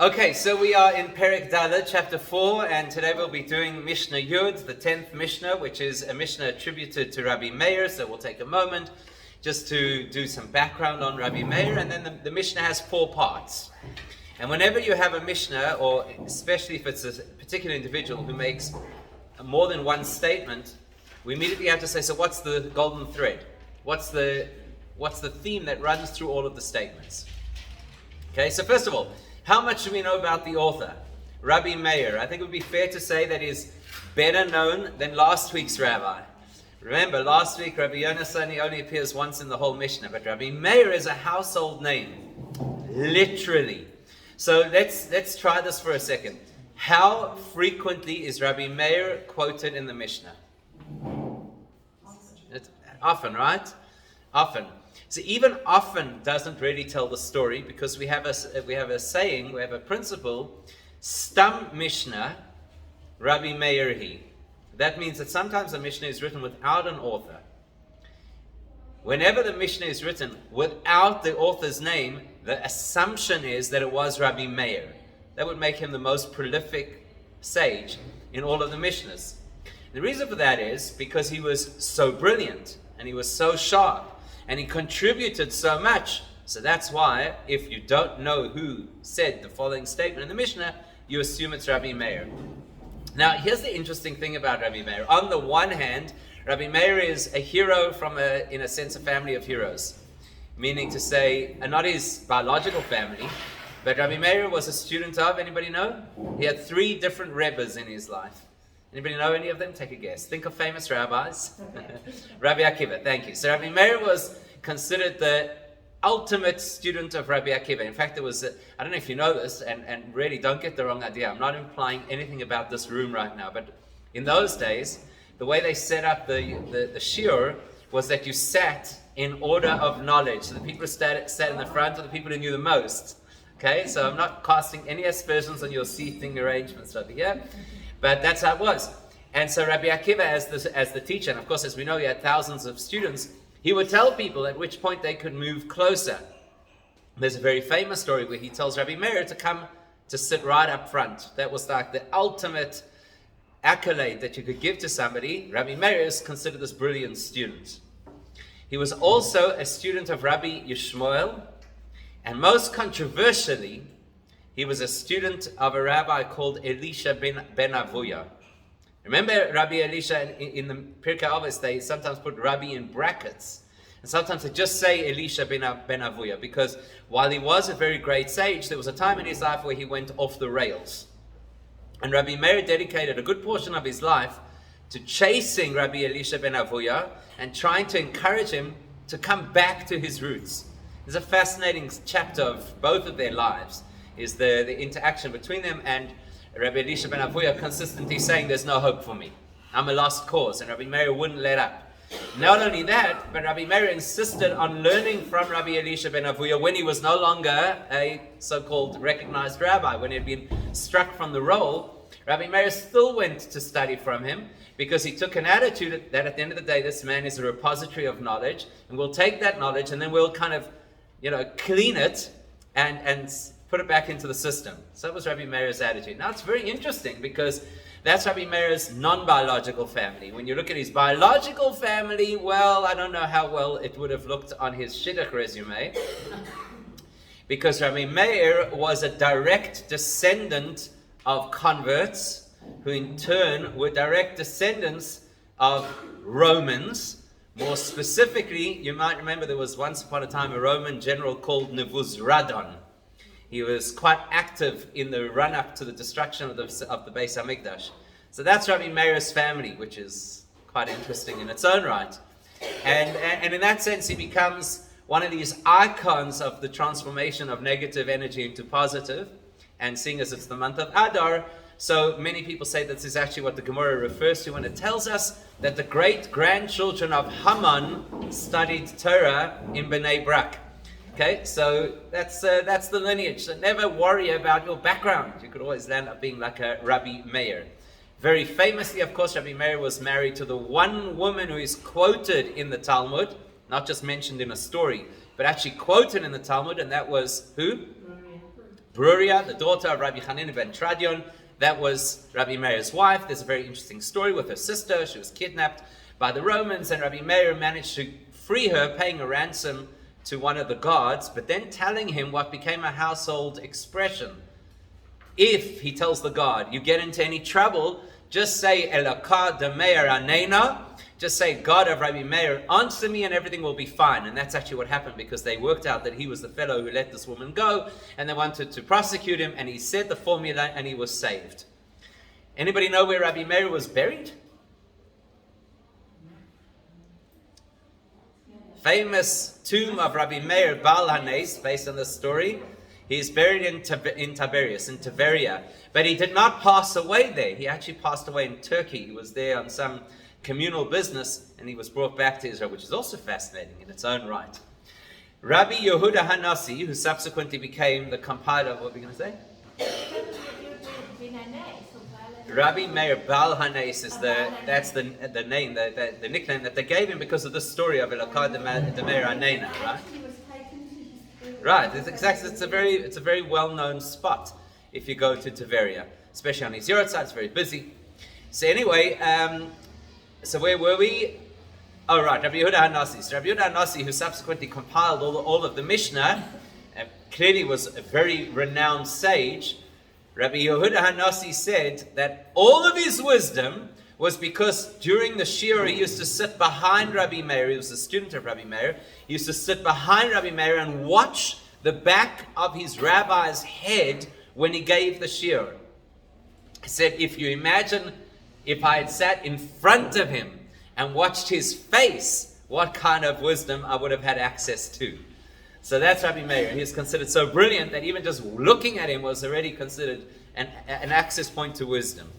Okay, so we are in Pirkei Avos chapter 4, and today we'll be doing Mishna Yud, the 10th Mishna, which is a Mishna attributed to Rabbi Meir. So we'll take a moment just to do some background on Rabbi Meir, and then the Mishna has 4 parts. And whenever you have a Mishna, or especially if it's a particular individual who makes more than one statement, we immediately have to say, so what's the golden thread? What's the theme that runs through all of the statements? Okay, so first of all, how much do we know about the author? Rabbi Meir. I think it would be fair to say that he's better known than last week's rabbi. Remember, last week Rabbi Yonasan only appears once in the whole Mishnah, but Rabbi Meir is a household name, literally. So let's try this for a second. How frequently is Rabbi Meir quoted in the Mishnah? It's often, right? Often. So even often doesn't really tell the story, because we have a saying, we have a principle, Stam Mishnah, Rabbi Meir hi. That means that sometimes a Mishnah is written without an author. Whenever the Mishnah is written without the author's name, the assumption is that it was Rabbi Meir. That would make him the most prolific sage in all of the Mishnahs. The reason for that is because he was so brilliant, and he was so sharp, and he contributed so much. So that's why, if you don't know who said the following statement in the Mishnah, you assume it's Rabbi Meir. Now, here's the interesting thing about Rabbi Meir. On the one hand, Rabbi Meir is a hero from in a sense, a family of heroes. Meaning to say, not his biological family, but Rabbi Meir was a student of, anybody know? He had 3 different rebbes in his life. Anybody know any of them? Take a guess. Think of famous rabbis. Rabbi Akiva, thank you. So Rabbi Meir was considered the ultimate student of Rabbi Akiva. In fact, there was, I don't know if you know this, and really don't get the wrong idea. I'm not implying anything about this room right now, but in those days, the way they set up the shiur was that you sat in order of knowledge. So the people who sat in the front are the people who knew the most. Okay, so I'm not casting any aspersions on your seating arrangements over here. But that's how it was. And so Rabbi Akiva, as the teacher, and of course, as we know, he had thousands of students, he would tell people at which point they could move closer. There's a very famous story where he tells Rabbi Meir to come to sit right up front. That was like the ultimate accolade that you could give to somebody. Rabbi Meir is considered this brilliant student. He was also a student of Rabbi Yishmael, and most controversially, he was a student of a rabbi called Elisha ben Avuya. Remember Rabbi Elisha in the Pirkei Avos, they sometimes put Rabbi in brackets. And sometimes they just say Elisha ben Avuya, because while he was a very great sage, there was a time in his life where he went off the rails. And Rabbi Meir dedicated a good portion of his life to chasing Rabbi Elisha ben Avuya and trying to encourage him to come back to his roots. There's a fascinating chapter of both of their lives, is the interaction between them, and Rabbi Elisha ben Avuya consistently saying, there's no hope for me. I'm a lost cause. And Rabbi Meir wouldn't let up. Not only that, but Rabbi Meir insisted on learning from Rabbi Elisha ben Avuya when he was no longer a so-called recognized rabbi, when he had been struck from the roll. Rabbi Meir still went to study from him, because he took an attitude that at the end of the day, this man is a repository of knowledge, and we'll take that knowledge and then we'll kind of, clean it and put it back into the system. So that was Rabbi Meir's attitude. Now it's very interesting, because that's Rabbi Meir's non-biological family. When you look at his biological family, well, I don't know how well it would have looked on his shidduch resume, because Rabbi Meir was a direct descendant of converts, who in turn were direct descendants of Romans. More specifically, you might remember there was once upon a time a Roman general called Nebuzaradan. He was quite active in the run-up to the destruction of the Beis HaMikdash. So that's Rabbi Meir's family, which is quite interesting in its own right. And in that sense, he becomes one of these icons of the transformation of negative energy into positive. And seeing as it's the month of Adar, so many people say this is actually what the Gemara refers to when it tells us that the great-grandchildren of Haman studied Torah in Bnei Brak. Okay, so that's the lineage. So never worry about your background. You could always land up being like a Rabbi Meir. Very famously, of course, Rabbi Meir was married to the one woman who is quoted in the Talmud, not just mentioned in a story, but actually quoted in the Talmud, and that was who? Bruria, the daughter of Rabbi Hanina ben Tradion, that was Rabbi Meir's wife. There's a very interesting story with her sister. She was kidnapped by the Romans, and Rabbi Meir managed to free her, paying a ransom to one of the guards, but then telling him what became a household expression. If he tells the guard, you get into any trouble, just say, Elokah de Meir Anena, just say, God of Rabbi Meir, answer me and everything will be fine. And that's actually what happened, because they worked out that he was the fellow who let this woman go, and they wanted to prosecute him, and he said the formula and he was saved. Anybody know where Rabbi Meir was buried? Famous tomb of Rabbi Meir Baal HaNes, based on this story. He is buried in Tiberias, in Tiberia. But he did not pass away there. He actually passed away in Turkey. He was there on some communal business, and he was brought back to Israel, which is also fascinating in its own right. Rabbi Yehuda Hanasi, who subsequently became the compiler of, what were we going to say? Rabbi Meir Baal HaNes is the name, the nickname that they gave him because of the story of Elokah de Meir Anena, right? Right, it's a very well-known spot if you go to Tiberia, especially on his Yorot side. It's very busy. So anyway, so where were we? Oh right, Rabbi Yehuda Hanasi. So Rabbi Yehuda Hanasi, who subsequently compiled all of the Mishna, clearly was a very renowned sage. Rabbi Yehuda Hanasi said that all of his wisdom was because during the Shiur he used to sit behind Rabbi Meir. He was a student of Rabbi Meir. He used to sit behind Rabbi Meir and watch the back of his rabbi's head when he gave the Shiur. He said, if you imagine if I had sat in front of him and watched his face, what kind of wisdom I would have had access to. So that's Rabbi Meir. He is considered so brilliant that even just looking at him was already considered an access point to wisdom.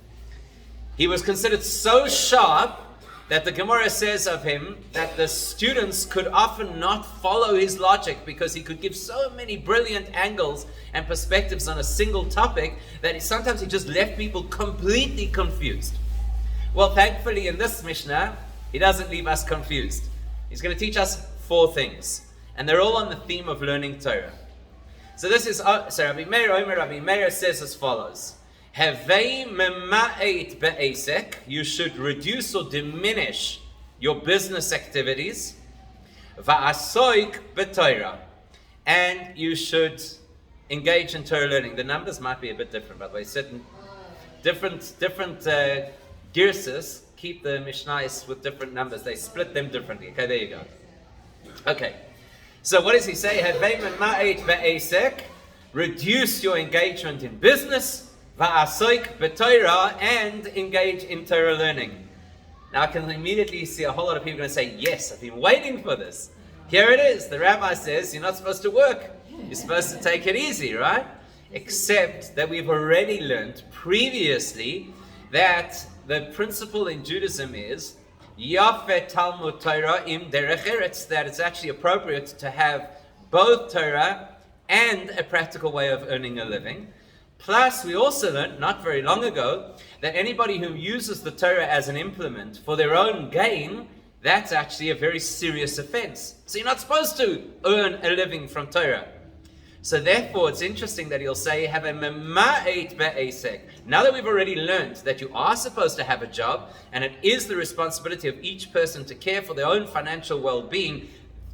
He was considered so sharp that the Gemara says of him that the students could often not follow his logic because he could give so many brilliant angles and perspectives on a single topic that sometimes he just left people completely confused. Well, thankfully in this Mishnah, he doesn't leave us confused. He's going to teach us 4 things. And they're all on the theme of learning Torah. So this is, Rabbi Meir says as follows. Havei mema'et be'esek, you should reduce or diminish your business activities. Va'asoik be'Torah, and you should engage in Torah learning. The numbers might be a bit different, by the way. Certain different girsas keep the Mishnais with different numbers. They split them differently. Okay, there you go. Okay. So what does he say? Havei mema'et be'esek, reduce your engagement in business. Va'asoik b'Torah, and engage in Torah learning. Now I can immediately see a whole lot of people going to say, yes, I've been waiting for this. Here it is. The rabbi says you're not supposed to work. You're supposed to take it easy, right? Except that we've already learned previously that the principle in Judaism is Yafet Talmud Torah im derech eretz, that it's actually appropriate to have both Torah and a practical way of earning a living. Plus, we also learned, not very long ago, that anybody who uses the Torah as an implement for their own gain, that's actually a very serious offense. So you're not supposed to earn a living from Torah. So therefore, it's interesting that he'll say, have a mema'et be'esek. Now that we've already learned that you are supposed to have a job, and it is the responsibility of each person to care for their own financial well-being,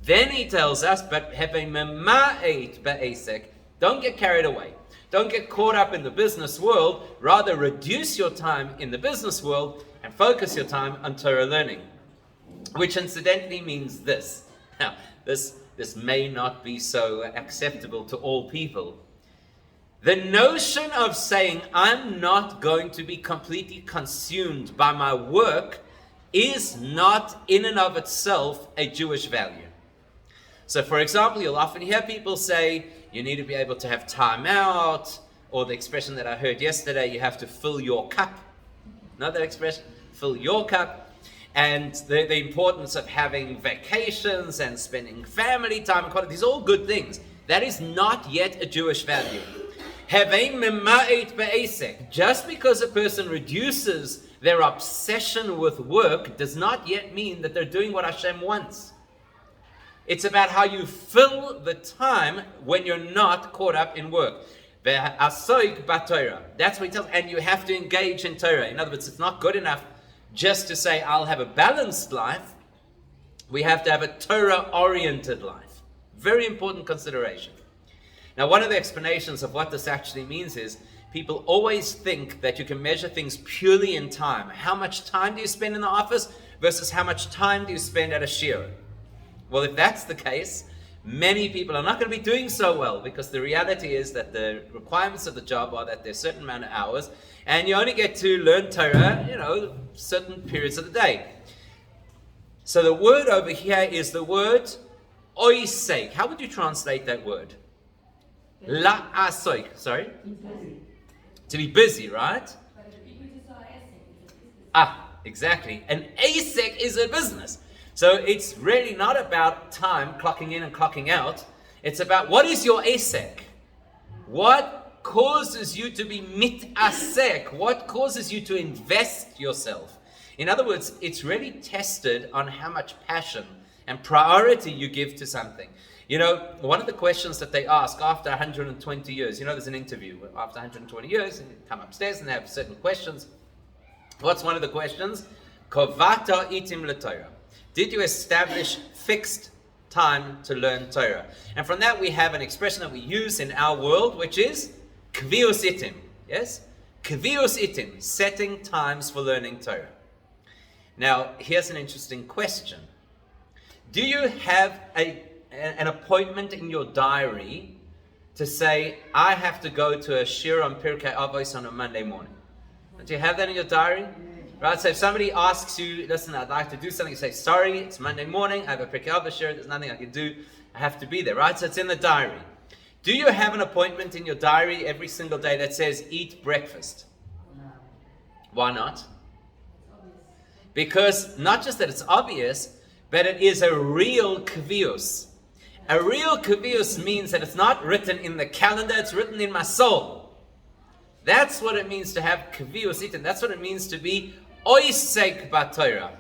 then he tells us, but have a mema'et be'esek. Don't get carried away. Don't get caught up in the business world. Rather, reduce your time in the business world and focus your time on Torah learning. Which incidentally means this. Now, this may not be so acceptable to all people. The notion of saying, I'm not going to be completely consumed by my work is not in and of itself a Jewish value. So, for example, you'll often hear people say, you need to be able to have time out, or the expression that I heard yesterday, you have to fill your cup. Not that expression, fill your cup. And the importance of having vacations and spending family time, these are all good things. That is not yet a Jewish value. Just because a person reduces their obsession with work does not yet mean that they're doing what Hashem wants. It's about how you fill the time when you're not caught up in work. Ve'asoik b'Torah. That's what he tells. And you have to engage in Torah. In other words, it's not good enough just to say, I'll have a balanced life. We have to have a Torah-oriented life. Very important consideration. Now, one of the explanations of what this actually means is, people always think that you can measure things purely in time. How much time do you spend in the office versus how much time do you spend at a shiur? Well, if that's the case, many people are not going to be doing so well, because the reality is that the requirements of the job are that there's a certain amount of hours, and you only get to learn Torah, certain periods of the day. So the word over here is the word oisek. How would you translate that word? La'asoik. Sorry? To be busy, right? Exactly. An asek is a business. So it's really not about time, clocking in and clocking out. It's about, what is your asek? What causes you to be mitasek? What causes you to invest yourself? In other words, it's really tested on how much passion and priority you give to something. One of the questions that they ask after 120 years, there's an interview after 120 years, and you come upstairs and they have certain questions. What's one of the questions? Kovata itim leTorah. Did you establish fixed time to learn Torah? And from that we have an expression that we use in our world, which is kvius itim. Yes? Kvius itim, setting times for learning Torah. Now, here's an interesting question. Do you have an appointment in your diary to say, I have to go to a shiur on Pirkei Avos on a Monday morning? Do you have that in your diary? Right, so if somebody asks you, listen, I'd like to do something, you say, sorry, it's Monday morning, I have a Pirkei Avos shiur, there's nothing I can do, I have to be there, right? So it's in the diary. Do you have an appointment in your diary every single day that says, eat breakfast? No. Why not? Because not just that it's obvious, but it is a real kvius. A real kvius means that it's not written in the calendar, it's written in my soul. That's what it means to have kvius itin. That's what it means to be oisek b'Torah.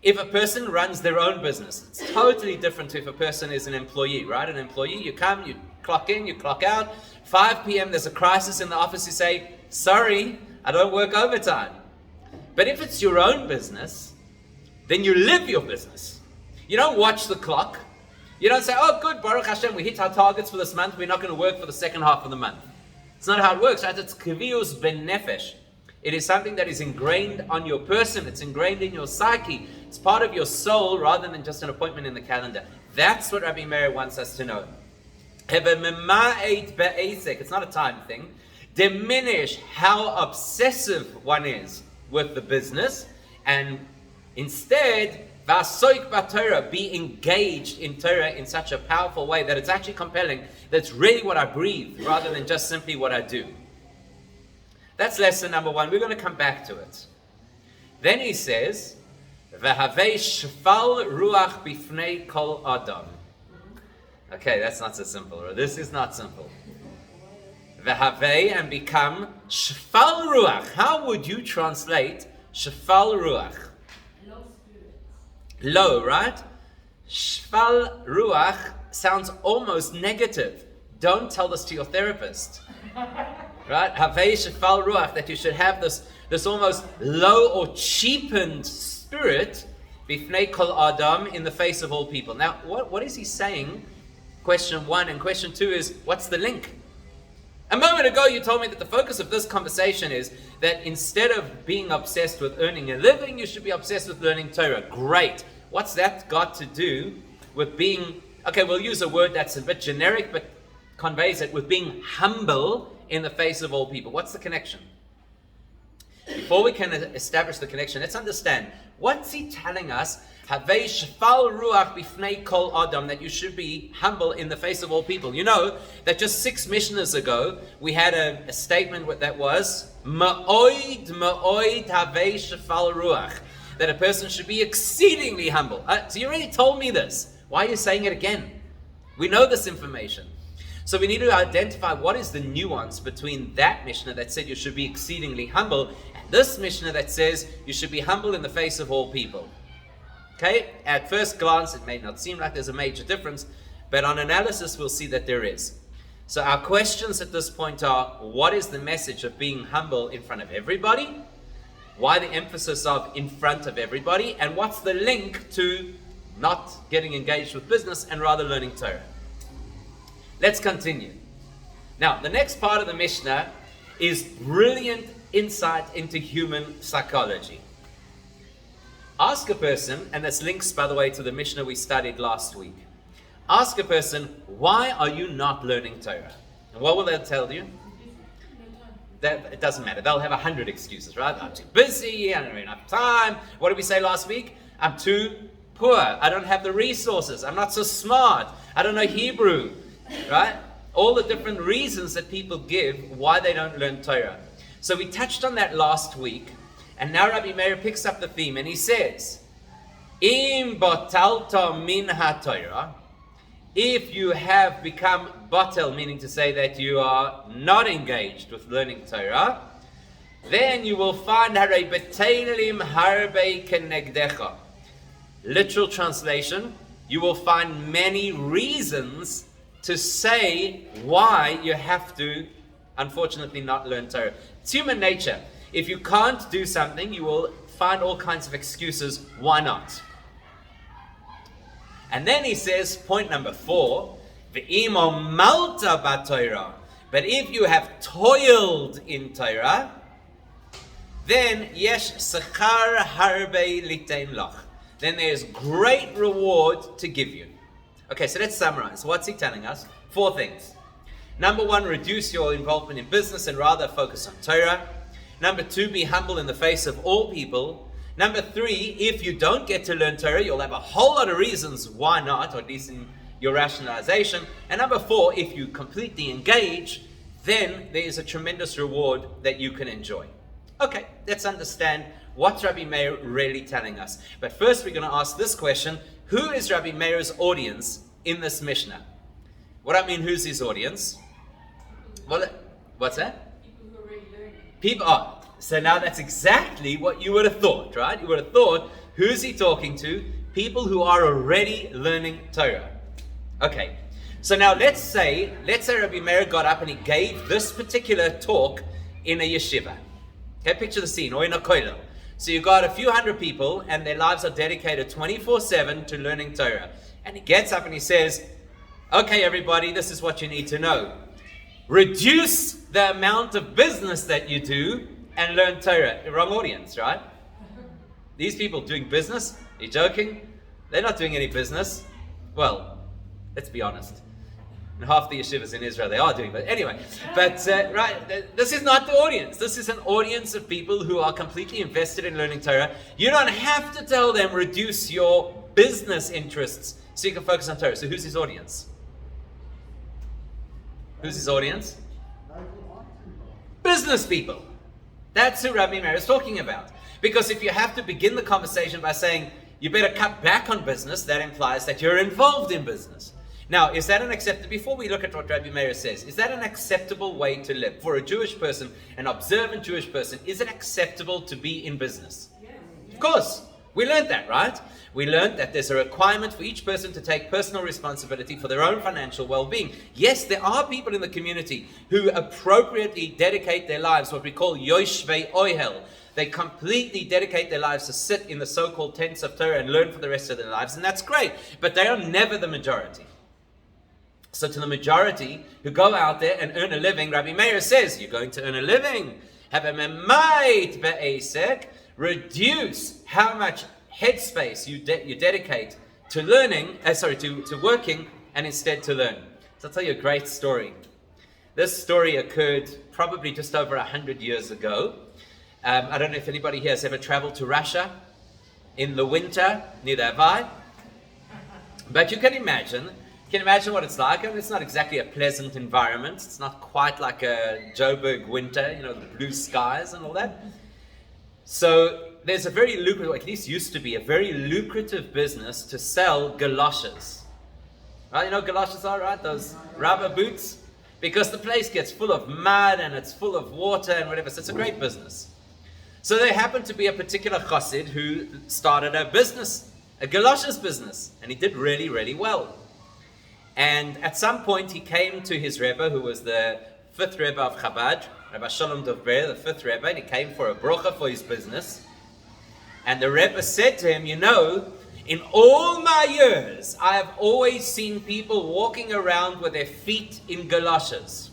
If a person runs their own business, it's totally different to if a person is an employee, right? An employee, you come, you clock in, you clock out. 5 p.m. there's a crisis in the office, you say, sorry, I don't work overtime. But if it's your own business, then you live your business. You don't watch the clock. You don't say, oh good, Baruch Hashem, we hit our targets for this month, we're not going to work for the second half of the month. It's not how it works, right? It's kvius ben nefesh. It is something that is ingrained on your person, it's ingrained in your psyche, it's part of your soul rather than just an appointment in the calendar. That's what Rabbi Meir wants us to know. It's not a time thing. Diminish how obsessive one is with the business, and instead Vasoik b'Torah, be engaged in Torah in such a powerful way that it's actually compelling, that's really what I breathe rather than just simply what I do. That's lesson number 1. We're going to come back to it. Then he says, V'havei shfal ruach bifnei kol adam. Okay, that's not so simple. This is not simple. V'havei, and become shfal ruach. How would you translate shfal ruach? Low, right? Shfal ruach sounds almost negative. Don't tell this to your therapist. Right? Havei shfal ruach, that you should have this almost low or cheapened spirit bifnei kol adam, in the face of all people. Now, what is he saying? Question 1 and question 2 is, what's the link? A moment ago you told me that the focus of this conversation is that instead of being obsessed with earning a living, you should be obsessed with learning Torah. Great. What's that got to do with being, okay, we'll use a word that's a bit generic but conveys it, with being humble in the face of all people. What's the connection? Before we can establish the connection, let's understand. What's he telling us? Havei shfal ruach bifnei kol adam, that you should be humble in the face of all people. You know that just 6 Mishnas ago, we had a statement that was ma'oid havei shfal ruach, that a person should be exceedingly humble. So you already told me this. Why are you saying it again? We know this information. So we need to identify what is the nuance between that Mishnah that said you should be exceedingly humble and this Mishnah that says you should be humble in the face of all people. Okay, at first glance it may not seem like there's a major difference, but on analysis we'll see that there is. So our questions at this point are, what is the message of being humble in front of everybody? Why the emphasis of in front of everybody? And what's the link to not getting engaged with business and rather learning Torah? Let's continue. Now, the next part of the Mishnah is brilliant insight into human psychology. Ask a person, and this links, by the way, to the Mishnah we studied last week. Ask a person, why are you not learning Torah? And what will they tell you? That it doesn't matter. They'll have 100 excuses, right? I'm too busy, I don't have enough time. What did we say last week? I'm too poor. I don't have the resources. I'm not so smart. I don't know Hebrew, right? All the different reasons that people give why they don't learn Torah. So we touched on that last week, and now Rabbi Meir picks up the theme, and he says, Im batalta min ha-Torah, if you have become batel, meaning to say that you are not engaged with learning Torah, then you will find harei betelim harbe kenegdecha. Literal translation, you will find many reasons to say why you have to, unfortunately, not learn Torah. It's human nature. If you can't do something, you will find all kinds of excuses. Why not? And then he says, point number 4, V'imo malta b'Torah. But if you have toiled in Torah, then yesh sechar harbe litein lach. Then there's great reward to give you. Okay, so let's summarize. What's he telling us? 4 things. Number 1, reduce your involvement in business and rather focus on Torah. Number 2, be humble in the face of all people. Number 3, if you don't get to learn Torah, you'll have a whole lot of reasons why not, or at least in your rationalization. And number 4, if you completely engage, then there is a tremendous reward that you can enjoy. Okay, let's understand what's Rabbi Meir really telling us. But first we're going to ask this question, who is Rabbi Meir's audience in this Mishnah? What I mean, who's his audience? Well, what's that? People who are already learning. People are. So now that's exactly what you would have thought, right? You would have thought, who's he talking to? People who are already learning Torah. Okay, so now let's say Rabbi Meir got up and he gave this particular talk in a yeshiva. Okay, picture the scene, or in a kollel. So you got a few hundred people and their lives are dedicated 24/7 to learning Torah. And he gets up and he says, okay everybody, this is what you need to know. Reduce the amount of business that you do and learn Torah. The wrong audience, right? These people doing business, are you joking? They're not doing any business. Well, let's be honest. In half the yeshivas in Israel, they are doing, but anyway. But this is not the audience. This is an audience of people who are completely invested in learning Torah. You don't have to tell them reduce your business interests so you can focus on Torah. So who's his audience? Who's his audience? Business people. That's who Rabbi Meir is talking about. Because if you have to begin the conversation by saying, you better cut back on business, that implies that you're involved in business. Now, is that an acceptable, before we look at what Rabbi Meir says, is that an acceptable way to live? For a Jewish person, an observant Jewish person, is it acceptable to be in business? Yes. Of course. We learned that, right? We learned that there's a requirement for each person to take personal responsibility for their own financial well-being. Yes, there are people in the community who appropriately dedicate their lives, what we call yoshvei ohel. They completely dedicate their lives to sit in the so-called tents of Torah and learn for the rest of their lives, and that's great. But they are never the majority. So to the majority who go out there and earn a living, Rabbi Meir says, you're going to earn a living. Have a memait be'esek. Reduce how much headspace you dedicate to learning, to working, and instead to learn. So I'll tell you a great story. This story occurred probably just over 100 years ago. I don't know if anybody here has ever traveled to Russia in the winter, neither have I. But you can imagine what it's like. I mean, it's not exactly a pleasant environment. It's not quite like a Joburg winter, the blue skies and all that. So there's a very lucrative, or at least used to be, a very lucrative business to sell galoshes. Right? You know what galoshes are, right? Those rubber boots. Because the place gets full of mud and it's full of water and whatever. So it's a great business. So there happened to be a particular chassid who started a business, a galoshes business. And he did really, really well. And at some point he came to his Rebbe, who was the 5th Rebbe of Chabad, Rabbi Shalom Dovber, the 5th Rebbe, and he came for a brocha for his business. And the Rebbe said to him, in all my years, I have always seen people walking around with their feet in galoshes.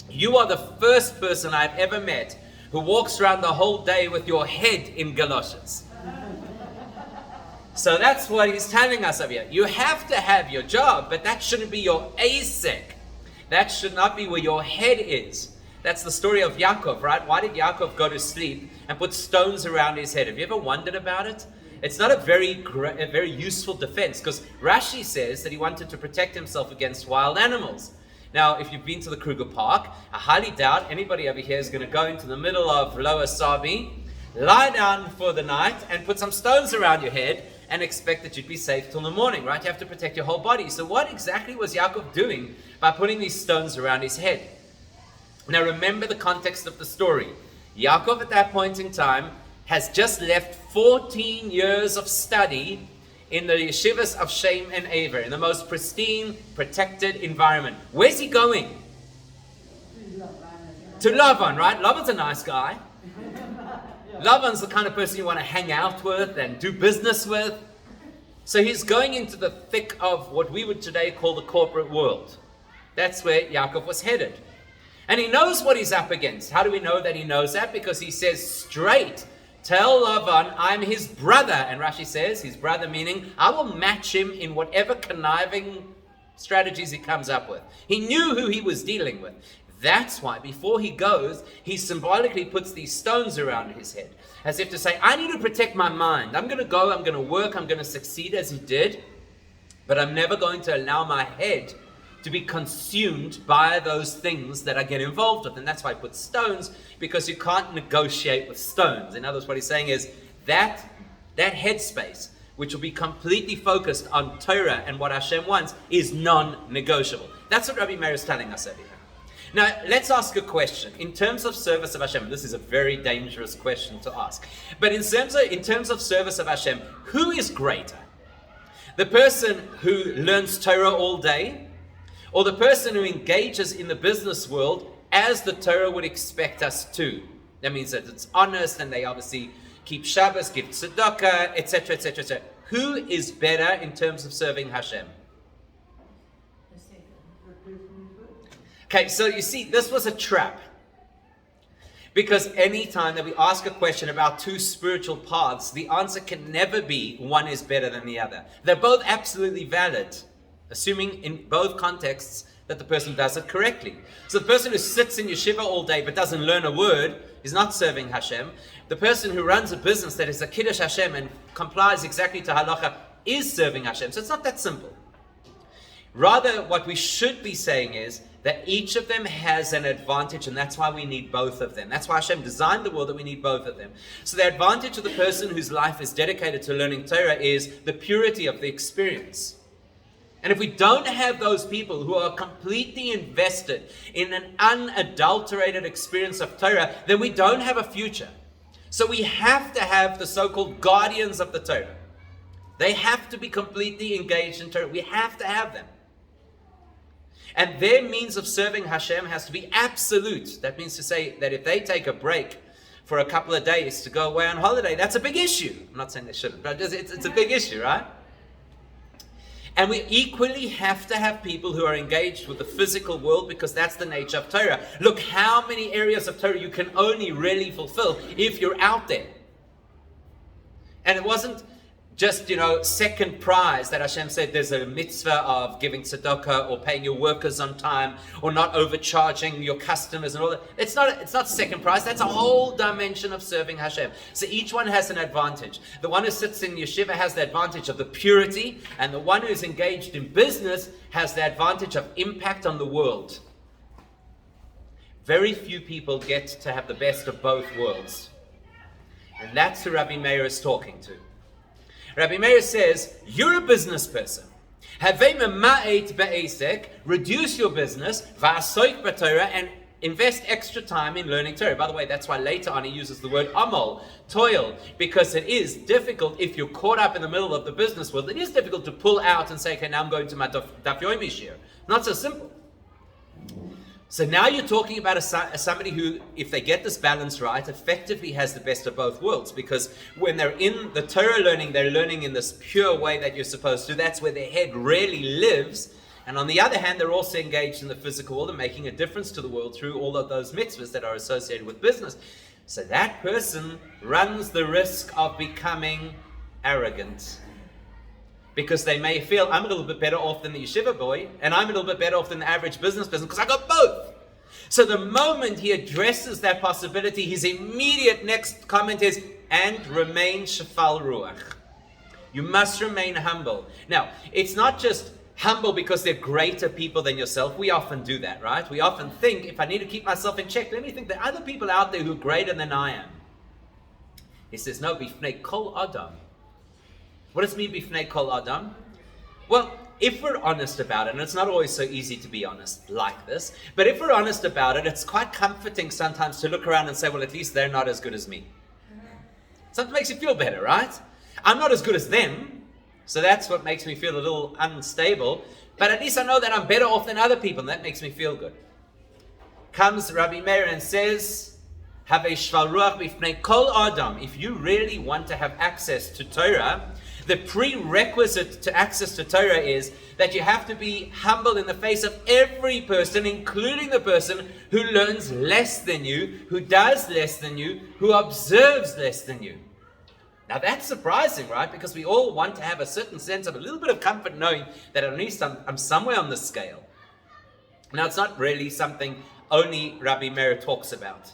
You are the first person I've ever met who walks around the whole day with your head in galoshes. So that's what he's telling us over here. You have to have your job, but that shouldn't be your asek. That should not be where your head is. That's the story of Yaakov, right? Why did Yaakov go to sleep and put stones around his head? Have you ever wondered about it? It's not a very useful defense, because Rashi says that he wanted to protect himself against wild animals. Now, if you've been to the Kruger Park, I highly doubt anybody over here is going to go into the middle of Lower Sabi, lie down for the night, and put some stones around your head and expect that you'd be safe till the morning, right? You have to protect your whole body. So what exactly was Yaakov doing by putting these stones around his head? Now remember the context of the story. Yaakov at that point in time has just left 14 years of study in the yeshivas of Shem and Aver, in the most pristine, protected environment. Where's he going? To Lavan, right? Lavan's a nice guy. Lavan's the kind of person you want to hang out with and do business with. So he's going into the thick of what we would today call the corporate world. That's where Yaakov was headed. And he knows what he's up against. How do we know that he knows that? Because he says straight, tell Lavan I'm his brother. And Rashi says his brother meaning I will match him in whatever conniving strategies he comes up with. He knew who he was dealing with. That's why before he goes, he symbolically puts these stones around his head, as if to say, I need to protect my mind. I'm going to go, I'm going to work, I'm going to succeed as he did, but I'm never going to allow my head to be consumed by those things that I get involved with. And that's why I put stones, because you can't negotiate with stones. In other words, what he's saying is that headspace, which will be completely focused on Torah and what Hashem wants, is non-negotiable. That's what Rabbi Meir is telling us over here. Now, let's ask a question. In terms of service of Hashem, this is a very dangerous question to ask. But in terms of service of Hashem, who is greater? The person who learns Torah all day, or the person who engages in the business world as the Torah would expect us to? That means that it's honest, and they obviously keep Shabbos, give tzedakah, etc., etc., etc. Who is better in terms of serving Hashem? Okay, so you see, this was a trap. Because any time that we ask a question about two spiritual paths, the answer can never be one is better than the other. They're both absolutely valid, assuming in both contexts that the person does it correctly. So the person who sits in yeshiva all day but doesn't learn a word is not serving Hashem. The person who runs a business that is a kiddush Hashem and complies exactly to halacha is serving Hashem. So it's not that simple. Rather, what we should be saying is that each of them has an advantage, and that's why we need both of them. That's why Hashem designed the world, that we need both of them. So the advantage of the person whose life is dedicated to learning Torah is the purity of the experience. And if we don't have those people who are completely invested in an unadulterated experience of Torah, then we don't have a future. So we have to have the so-called guardians of the Torah. They have to be completely engaged in Torah. We have to have them. And their means of serving Hashem has to be absolute. That means to say that if they take a break for a couple of days to go away on holiday, that's a big issue. I'm not saying they shouldn't, but it's a big issue, right? And we equally have to have people who are engaged with the physical world, because that's the nature of Torah. Look how many areas of Torah you can only really fulfill if you're out there. And it wasn't just, second prize that Hashem said there's a mitzvah of giving tzedakah or paying your workers on time or not overcharging your customers and all that. It's not second prize. That's a whole dimension of serving Hashem. So each one has an advantage. The one who sits in yeshiva has the advantage of the purity, and the one who is engaged in business has the advantage of impact on the world. Very few people get to have the best of both worlds. And that's who Rabbi Meir is talking to. Rabbi Meir says, you're a business person. Reduce your business, and Invest extra time in learning Torah. By the way, that's why later on he uses the word amal, toil, because it is difficult if you're caught up in the middle of the business world. It is difficult to pull out and say, okay, now I'm going to my Daf Yomi shir. Not so simple. So now you're talking about somebody who, if they get this balance right, effectively has the best of both worlds. Because when they're in the Torah learning, they're learning in this pure way that you're supposed to. That's where their head really lives. And on the other hand, they're also engaged in the physical world and making a difference to the world through all of those mitzvahs that are associated with business. So that person runs the risk of becoming arrogant. Because they may feel, I'm a little bit better off than the yeshiva boy, and I'm a little bit better off than the average business person, because I got both. So the moment he addresses that possibility, his immediate next comment is, and remain shafal ruach. You must remain humble. Now, it's not just humble because they're greater people than yourself. We often do that, right? We often think, if I need to keep myself in check, let me think there are other people out there who are greater than I am. He says, no, bifnei kol adam. What does it mean, bifnei kol adam? Well, if we're honest about it, and it's not always so easy to be honest like this, but if we're honest about it, it's quite comforting sometimes to look around and say, well, at least they're not as good as me. Something makes you feel better, right? I'm not as good as them, so that's what makes me feel a little unstable, but at least I know that I'm better off than other people, and that makes me feel good. Comes Rabbi Meir and says, have a shval ruach bifnei kol adam. If you really want to have access to Torah, the prerequisite to access to Torah is that you have to be humble in the face of every person, including the person who learns less than you, who does less than you, who observes less than you. Now that's surprising, right? Because we all want to have a certain sense of a little bit of comfort knowing that at least I'm somewhere on the scale. Now it's not really something only Rabbi Meir talks about.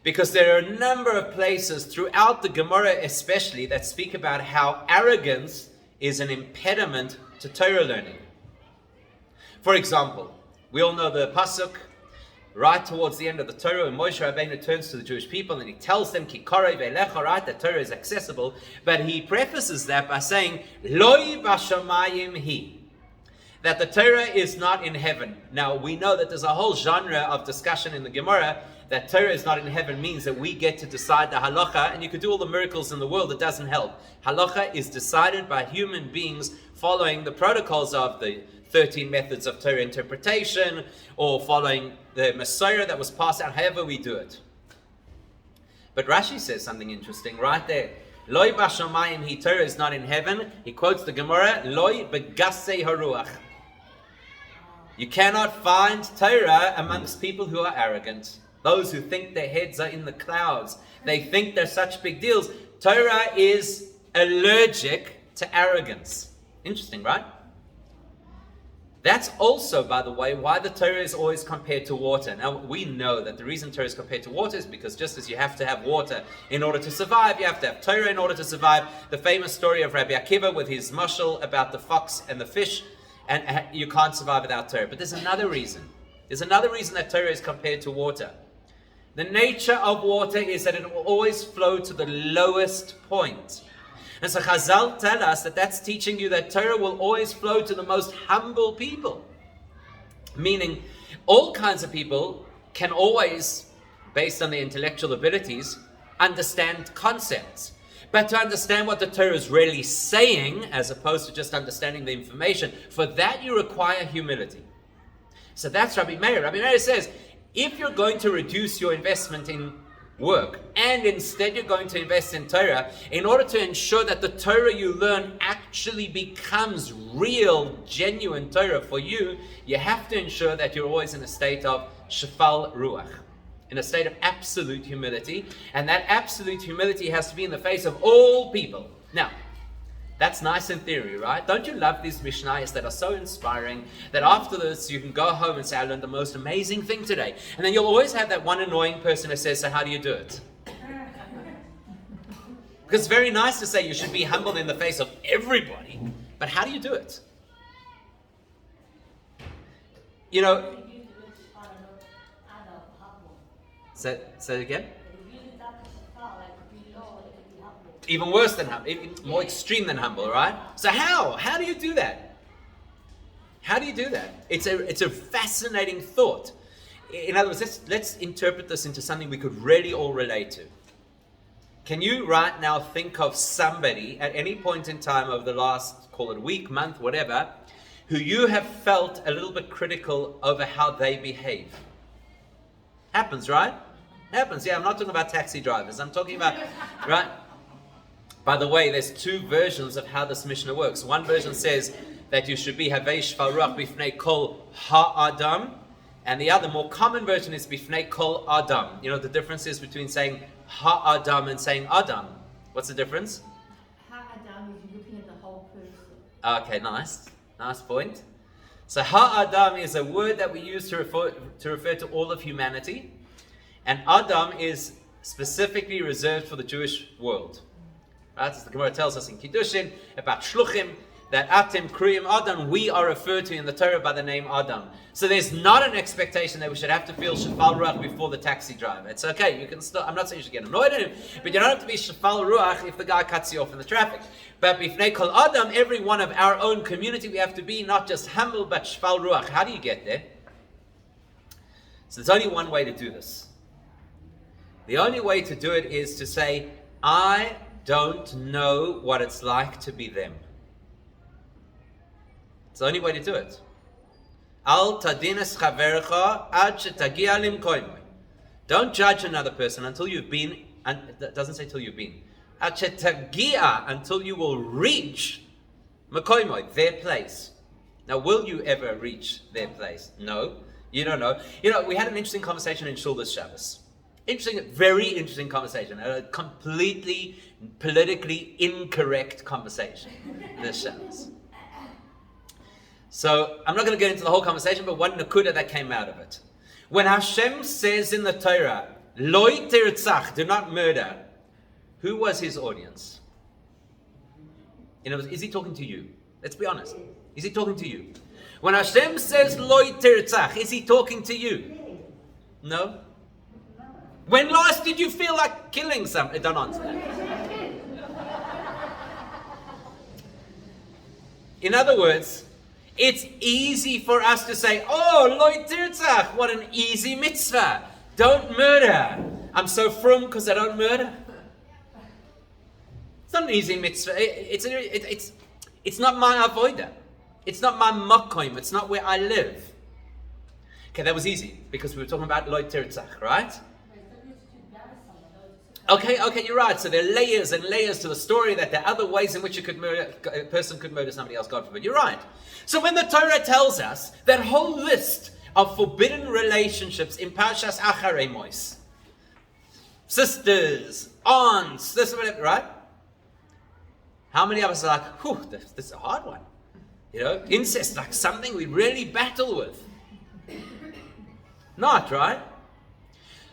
Because there are a number of places throughout the Gemara especially that speak about how arrogance is an impediment to Torah learning. For example, we all know the pasuk right towards the end of the Torah when Moshe Rabbeinu turns to the Jewish people and he tells them Ki korei ve'elecha, right, that Torah is accessible, but he prefaces that by saying Loi b'shamayim hi, that the Torah is not in heaven. Now we know that there's a whole genre of discussion in the Gemara that Torah is not in heaven means that we get to decide the halacha, and you could do all the miracles in the world, it doesn't help. Halacha is decided by human beings following the protocols of the 13 methods of Torah interpretation, or following the Messiah that was passed out, however we do it. But Rashi says something interesting right there. Loi b'shamayim hi, Torah is not in heaven. He quotes the Gemara, Loi begassei haruach. You cannot find Torah amongst people who are arrogant. Those who think their heads are in the clouds. They think they're such big deals. Torah is allergic to arrogance. Interesting, right? That's also, by the way, why the Torah is always compared to water. Now, we know that the reason Torah is compared to water is because just as you have to have water in order to survive, you have to have Torah in order to survive. The famous story of Rabbi Akiva with his mashal about the fox and the fish, and you can't survive without Torah. But there's another reason. There's another reason that Torah is compared to water. The nature of water is that it will always flow to the lowest point. And so Chazal tell us that that's teaching you that Torah will always flow to the most humble people. Meaning, all kinds of people can always, based on their intellectual abilities, understand concepts. But to understand what the Torah is really saying, as opposed to just understanding the information, for that you require humility. So that's Rabbi Meir. Rabbi Meir says, if you're going to reduce your investment in work and instead you're going to invest in Torah, in order to ensure that the Torah you learn actually becomes real, genuine Torah for you, you have to ensure that you're always in a state of shafal ruach, in a state of absolute humility. And that absolute humility has to be in the face of all people. Now, that's nice in theory, right? Don't you love these Mishnayos that are so inspiring that after this you can go home and say, I learned the most amazing thing today. And then you'll always have that one annoying person who says, so how do you do it? Because it's very nice to say you should be humble in the face of everybody, but how do you do it? You know, say it again? Even worse than humble, even more extreme than humble, right? So how do you do that? How do you do that? It's a fascinating thought. In other words, let's interpret this into something we could really all relate to. Can you right now think of somebody at any point in time over the last, call it week, month, whatever, who you have felt a little bit critical over how they behave? Happens, right? Happens. Yeah, I'm not talking about taxi drivers. I'm talking about, right? By the way, there's two versions of how this Mishna works. One version says that you should be Havei Shval Ruach Bifnei Kol Ha'adam, and the other, more common version is Bifnei Kol Adam. You know the difference is between saying Ha'adam and saying Adam. What's the difference? Ha'adam is looking at the whole person. Okay, nice point. So Ha'adam is a word that we use to refer to all of humanity, and Adam is specifically reserved for the Jewish world. Right? As the Gemara tells us in Kiddushin about Shluchim, that Atem Kriyim Adam, we are referred to in the Torah by the name Adam. So there's not an expectation that we should have to feel Shafal Ruach before the taxi driver. It's okay, you can still, I'm not saying you should get annoyed at him, but you don't have to be Shafal Ruach if the guy cuts you off in the traffic. But Bifnei Kol Adam, every one of our own community, we have to be not just humble, but Shafal Ruach. How do you get there? So there's only one way to do this. The only way to do it is to say, I don't know what it's like to be them. It's the only way to do it. Al tadinas chavercha ad shetagia limkoimoi. Don't judge another person until you've been, and that doesn't say till you've been. Ad shetagia, until you will reach makoimoi, their place. Now, will you ever reach their place? No, you don't know. You know, we had an interesting conversation in Shul this Shabbos. Very interesting conversation. A completely politically incorrect conversation this Shabbos. So, I'm not going to get into the whole conversation, but one nakuda that came out of it. When Hashem says in the Torah, Loi tirtzach, do not murder, who was his audience? In other words, is he talking to you? Let's be honest. Is he talking to you? When Hashem says, Loi tirtzach, is he talking to you? No? When last did you feel like killing somebody? Don't answer that. In other words, it's easy for us to say, oh, Loi tirtzach, what an easy mitzvah. Don't murder. I'm so frum because I don't murder. It's not an easy mitzvah. It's not my avodah. It's not my makoim. It's not where I live. Okay, that was easy because we were talking about Loi tirtzach, right? Okay, you're right. So there are layers and layers to the story, that there are other ways in which a person could murder somebody else, God forbid. You're right. So when the Torah tells us that whole list of forbidden relationships in Parshas Acharei Mos, sisters, aunts, this, whatever, right? How many of us are like, whew, this is a hard one. You know, incest, like something we really battle with. Not, right?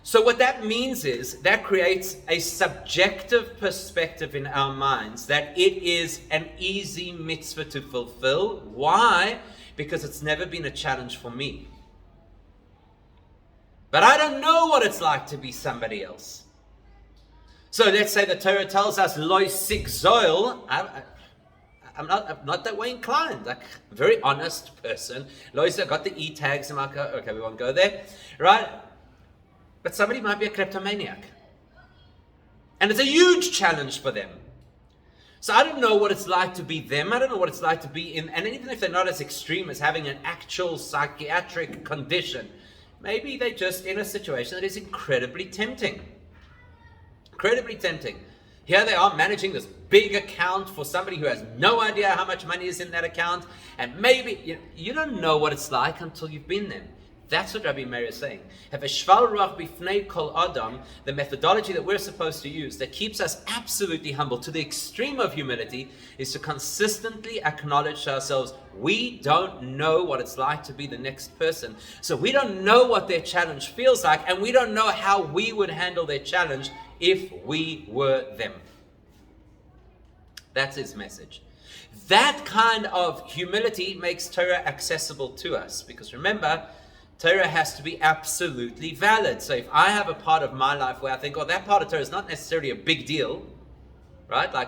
So what that means is that creates a subjective perspective in our minds that it is an easy mitzvah to fulfill. Why? Because it's never been a challenge for me. But I don't know what it's like to be somebody else. So let's say the Torah tells us, Loi sik zoil. I'm not that way inclined. Like, a very honest person. Loi sik, got the E-tags. I'm like, okay, we won't go there. Right? But somebody might be a kleptomaniac. And it's a huge challenge for them. So I don't know what it's like to be them. I don't know what it's like to be in, and even if they're not as extreme as having an actual psychiatric condition, maybe they're just in a situation that is incredibly tempting. Incredibly tempting. Here they are managing this big account for somebody who has no idea how much money is in that account. And maybe, you don't know what it's like until you've been there. That's what Rabbi Meir is saying. Have a shval ruach bifnei kol adam, the methodology that we're supposed to use that keeps us absolutely humble to the extreme of humility, is to consistently acknowledge to ourselves, we don't know what it's like to be the next person. So we don't know what their challenge feels like, and we don't know how we would handle their challenge if we were them. That's his message. That kind of humility makes Torah accessible to us, because remember, Torah has to be absolutely valid. So if I have a part of my life where I think, oh, that part of Torah is not necessarily a big deal, right? Like,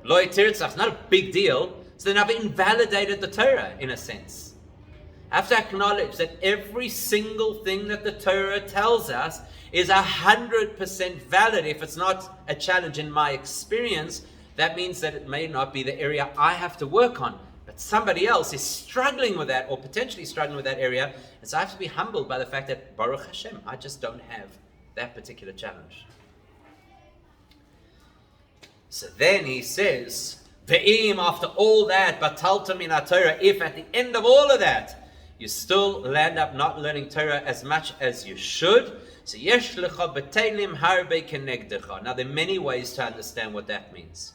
Loi tirtzach is not a big deal. So then I've invalidated the Torah in a sense. I have to acknowledge that every single thing that the Torah tells us is 100% valid. If it's not a challenge in my experience, that means that it may not be the area I have to work on. But somebody else is struggling with that, or potentially struggling with that area. And so I have to be humbled by the fact that, Baruch Hashem, I just don't have that particular challenge. So then he says, Ve'im, after all that, batalta min Torah, if at the end of all of that, you still land up not learning Torah as much as you should, so yesh lecha b'teilim harbe kenegdecha. Now there are many ways to understand what that means.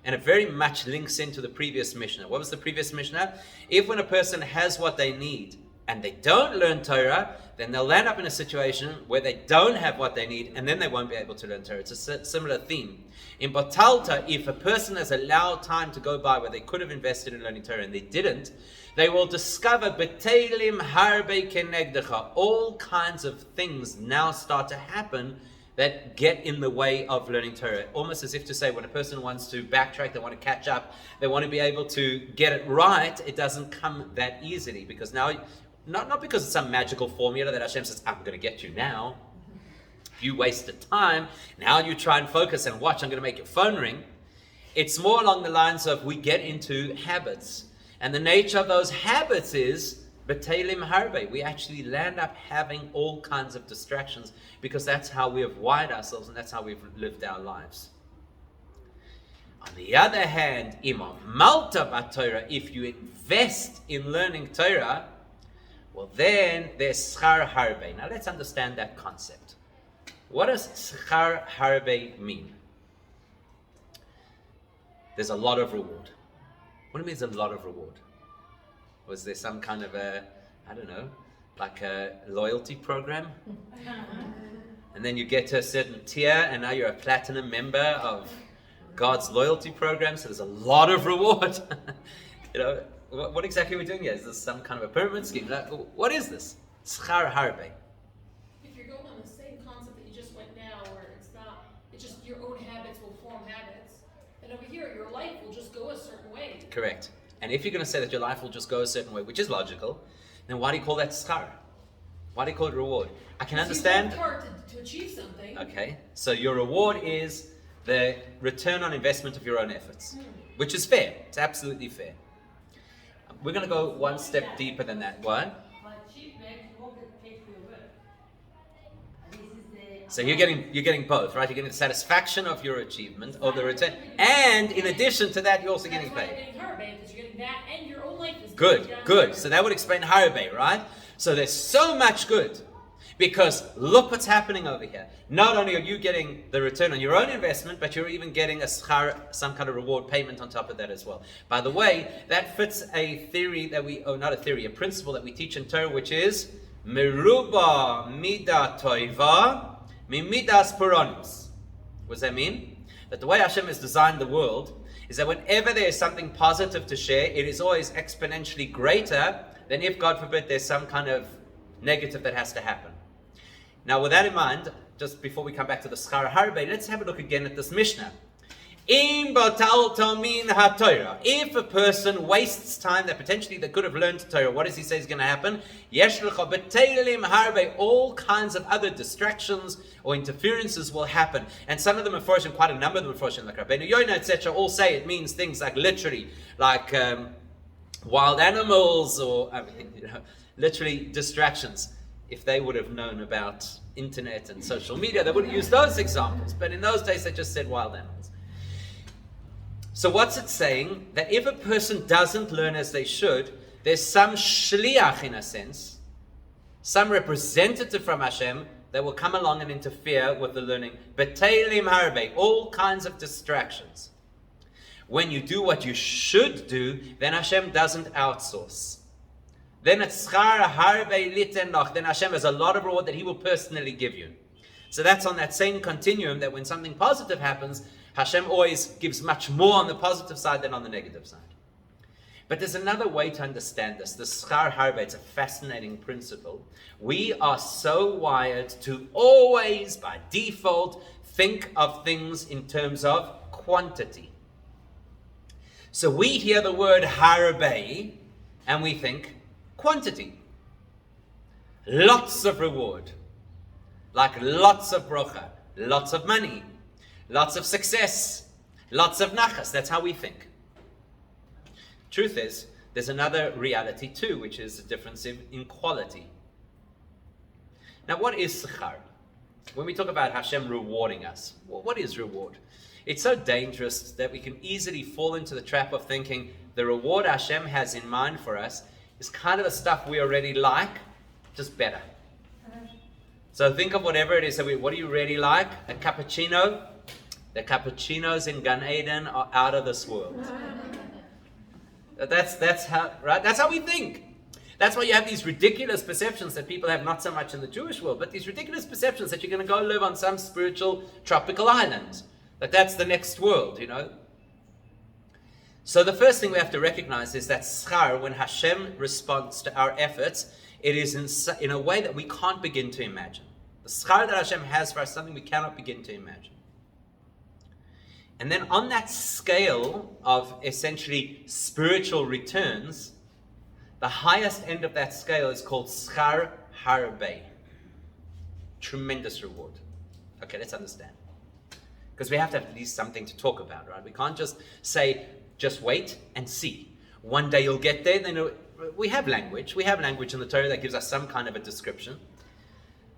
And it very much links into the previous Mishna. What was the previous Mishna? If when a person has what they need and they don't learn Torah, then they'll land up in a situation where they don't have what they need, and then they won't be able to learn Torah. It's a similar theme. In Batalta, if a person has allowed time to go by where they could have invested in learning Torah and they didn't, they will discover Betelim harbe kenegdecha. All kinds of things now start to happen that get in the way of learning Torah. Almost as if to say, when a person wants to backtrack, they want to catch up, they want to be able to get it right, it doesn't come that easily. Because now, not because it's some magical formula that Hashem says, I'm going to get you now. If you wasted time, now you try and focus and watch, I'm going to make your phone ring. It's more along the lines of we get into habits. And the nature of those habits is B'teilim harbe. We actually land up having all kinds of distractions because that's how we have wired ourselves and that's how we've lived our lives. On the other hand, Imam Malta Torah, if you invest in learning Torah, well then there's schar harbe. Now let's understand that concept. What does schar harbe mean? There's a lot of reward. What do you mean there's a lot of reward? Was there some kind of like a loyalty program? And then you get to a certain tier and now you're a platinum member of God's loyalty program, so there's a lot of reward. What exactly are we doing here? Is this some kind of a pyramid scheme? What is this? Schar harbe. If you're going on the same concept that you just went now, where it's just your own habits will form habits, and over here your life will just go a certain way. Correct. And if you're going to say that your life will just go a certain way, which is logical, then why do you call that schar? Why do you call it reward? I can understand. You work hard to achieve something. Okay, so your reward is the return on investment of your own efforts, which is fair. It's absolutely fair. We're going to go one step deeper than that. What? So you're getting both, right? You're getting the satisfaction of your achievement, or the return, and in addition to that, you're also getting paid. You're getting harbe because you're getting that, and your own life is Good. So that would explain harbe, right? So there's so much good, because look what's happening over here. Not only are you getting the return on your own investment, but you're even getting a schar, some kind of reward payment on top of that as well. By the way, that fits a theory that a principle that we teach in Torah, which is meruba mida toiva. Mimidas puronis. What does that mean? That the way Hashem has designed the world is that whenever there is something positive to share, it is always exponentially greater than if, God forbid, there's some kind of negative that has to happen. Now, with that in mind, just before we come back to the schar harbe, let's have a look again at this Mishnah. If a person wastes time that potentially they could have learned Torah, what does he say is going to happen? All kinds of other distractions or interferences will happen. And some of them are fortunate, quite a number of them are fortunate, like Rabbi Yoina, etc. all say it means things like literally, like wild animals or literally distractions. If they would have known about internet and social media, they would have used those examples. But in those days, they just said wild animals. So what's it saying? That if a person doesn't learn as they should, there's some shliach in a sense, some representative from Hashem that will come along and interfere with the learning. Beteilim harbe, all kinds of distractions. When you do what you should do, then Hashem doesn't outsource. Then it's schar harbe liten noch. Then Hashem has a lot of reward that He will personally give you. So that's on that same continuum that when something positive happens, Hashem always gives much more on the positive side than on the negative side. But there's another way to understand this. The schar harbe, it's a fascinating principle. We are so wired to always, by default, think of things in terms of quantity. So we hear the word harbe, and we think quantity. Lots of reward. Like lots of brocha, lots of money, lots of success, lots of nachas. That's how we think. Truth is, there's another reality too, which is a difference in quality. Now, what is schar? When we talk about Hashem rewarding us, what is reward? It's so dangerous that we can easily fall into the trap of thinking the reward Hashem has in mind for us is kind of the stuff we already like, just better. So think of whatever it is. What do you really like? A cappuccino? The cappuccinos in Gan Eden are out of this world. That's how, right? That's how we think. That's why you have these ridiculous perceptions that people have, not so much in the Jewish world, but these ridiculous perceptions that you're going to go live on some spiritual tropical island. That that's the next world, you know. So the first thing we have to recognize is that schar, when Hashem responds to our efforts, it is in a way that we can't begin to imagine. The schar that Hashem has for us is something we cannot begin to imagine. And then on that scale of essentially spiritual returns, the highest end of that scale is called schar harbe. Tremendous reward. Okay, let's understand. Because we have to have at least something to talk about, right? We can't just say, just wait and see. One day you'll get there. Then we have language. We have language in the Torah that gives us some kind of a description.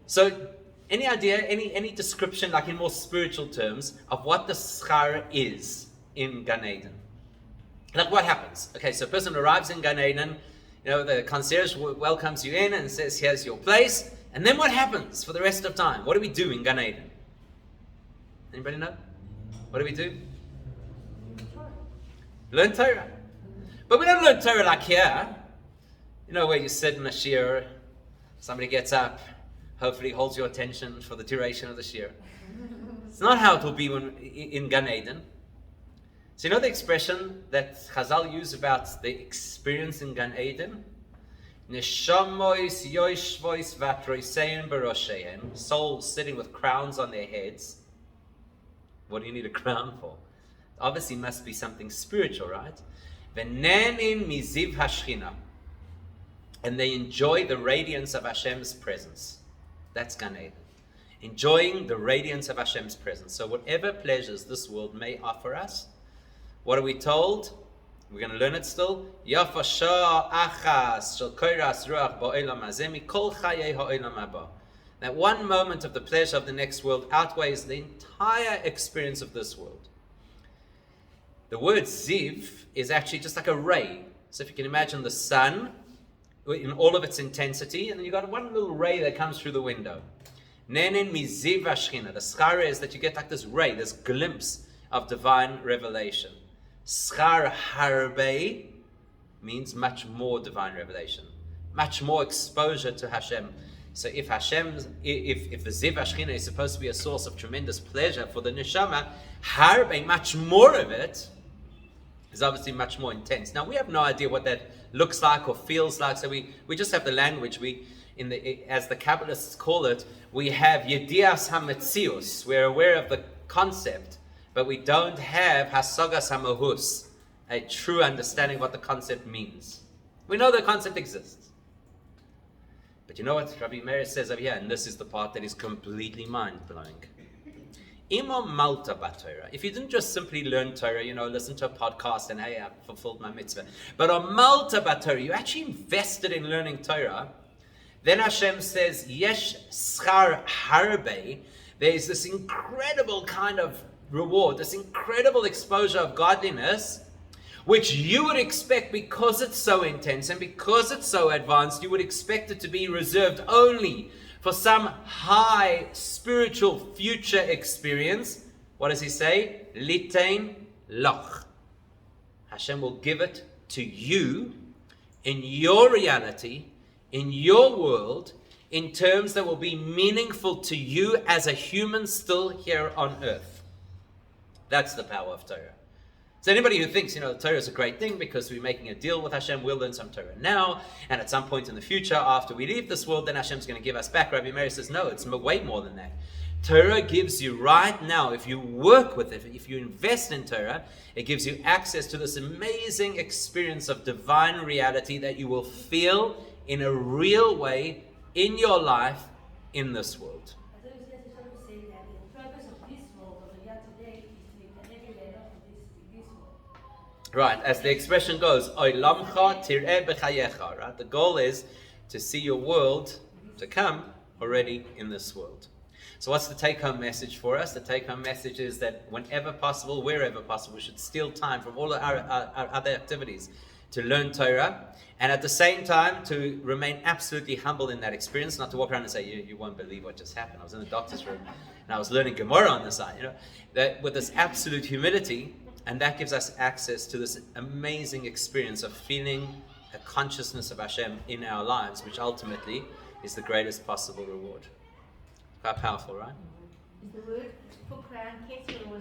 So, any idea, any description, like in more spiritual terms, of what the schar is in Gan Eden? Like what happens? Okay, so a person arrives in Gan Eden, you know, the concierge welcomes you in and says, here's your place. And then what happens for the rest of time? What do we do in Gan Eden? Anybody know? What do we do? Learn Torah. But we don't learn Torah like here. You know, where you sit in a shiur, somebody gets up, hopefully holds your attention for the duration of the shiur. It's not how it will be in Gan Eden. So you know the expression that Chazal use about the experience in Gan Eden? Neshamois yoishvois vatroisein barosheim. Souls sitting with crowns on their heads. What do you need a crown for? Obviously must be something spiritual, right? V'nenin miziv hashchina. And they enjoy the radiance of Hashem's presence. That's Gan Eden. Enjoying the radiance of Hashem's presence. So whatever pleasures this world may offer us, what are we told? We're going to learn it still. Yafa shah achas shel koiras ruach ba'olam hazeh mikol chayei ha'olam haba. That one moment of the pleasure of the next world outweighs the entire experience of this world. The word ziv is actually just like a ray. So if you can imagine the sun in all of its intensity, and then you've got one little ray that comes through the window. Nenin miziv hashchina. The schar is that you get like this ray, this glimpse of divine revelation. Schar harbe means much more divine revelation, much more exposure to Hashem. So if the ziv hashchina is supposed to be a source of tremendous pleasure for the neshama, harbe, much more of it, is obviously much more intense. Now we have no idea what that looks like or feels like, so we just have the language. As the Kabbalists call it, we have yedias hametzius. We're aware of the concept, but we don't have hasagas hamahus, a true understanding of what the concept means. We know the concept exists. But you know what Rabbi Meir says over here, and this is the part that is completely mind-blowing. Imo malta b'Torah. If you didn't just simply learn Torah, listen to a podcast and hey, I've fulfilled my mitzvah. But on malta b'Torah, you actually invested in learning Torah. Then Hashem says, yesh schar harbe. There is this incredible kind of reward, this incredible exposure of godliness, which you would expect, because it's so intense and because it's so advanced, you would expect it to be reserved only for some high spiritual future experience. What does he say? Litain loch. Hashem will give it to you in your reality, in your world, in terms that will be meaningful to you as a human still here on earth. That's the power of Torah. So anybody who thinks, Torah is a great thing because we're making a deal with Hashem, we'll learn some Torah now, and at some point in the future, after we leave this world, then Hashem's going to give us back. Rabbi Meir says, no, it's way more than that. Torah gives you right now, if you work with it, if you invest in Torah, it gives you access to this amazing experience of divine reality that you will feel in a real way in your life in this world. I thought you said to say that the purpose of this world of the year today is to make an every letter of this world. Right, as the expression goes, Oilamcha tir'eh b'chayecha, right? The goal is to see your world to come already in this world. So what's the take-home message for us? The take-home message is that whenever possible, wherever possible, we should steal time from all of our other activities to learn Torah, and at the same time to remain absolutely humble in that experience, not to walk around and say, you won't believe what just happened. I was in the doctor's room and I was learning Gemara on the side, that with this absolute humility, and that gives us access to this amazing experience of feeling a consciousness of Hashem in our lives, which ultimately is the greatest possible reward. Quite powerful, right? Is the word for crown,